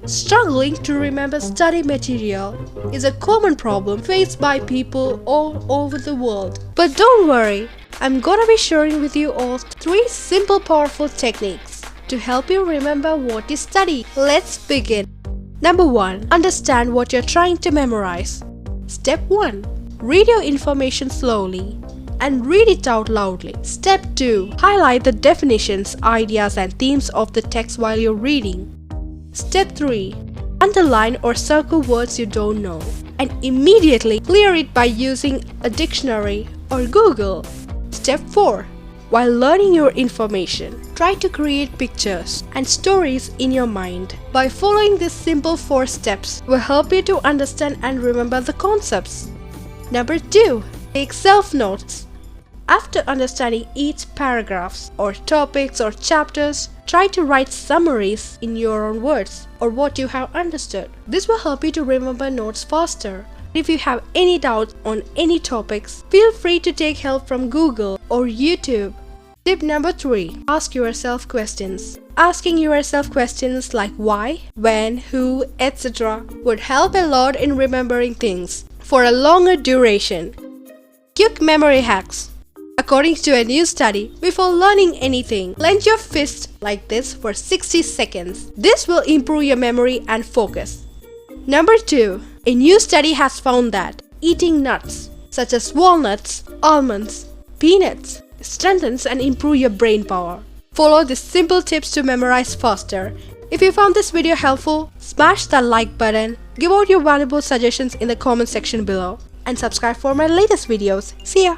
Struggling to remember study material is a common problem faced by people all over the world. But don't worry, I'm gonna be sharing with you all 3 simple powerful techniques to help you remember what you study. Let's begin. Number 1. Understand what you're trying to memorize. Step 1. Read your information slowly and read it out loudly. Step 2. Highlight the definitions, ideas and themes of the text while you're reading. Step 3. Underline or circle words you don't know and immediately clear it by using a dictionary or Google. Step 4. While learning your information, try to create pictures and stories in your mind. By following these simple 4 steps will help you to understand and remember the concepts. Number 2. Take self-notes. After understanding each paragraphs or topics or chapters, try to write summaries in your own words or what you have understood. This will help you to remember notes faster. If you have any doubts on any topics, feel free to take help from Google or YouTube. Tip number 3. Ask yourself questions. Asking yourself questions like why, when, who, etc. would help a lot in remembering things for a longer duration. Quick memory hacks. According to a new study, before learning anything, clench your fist like this for 60 seconds. This will improve your memory and focus. Number 2. A new study has found that eating nuts, such as walnuts, almonds, peanuts, strengthens and improves your brain power. Follow these simple tips to memorize faster. If you found this video helpful, smash that like button, give out your valuable suggestions in the comment section below, and subscribe for my latest videos. See ya!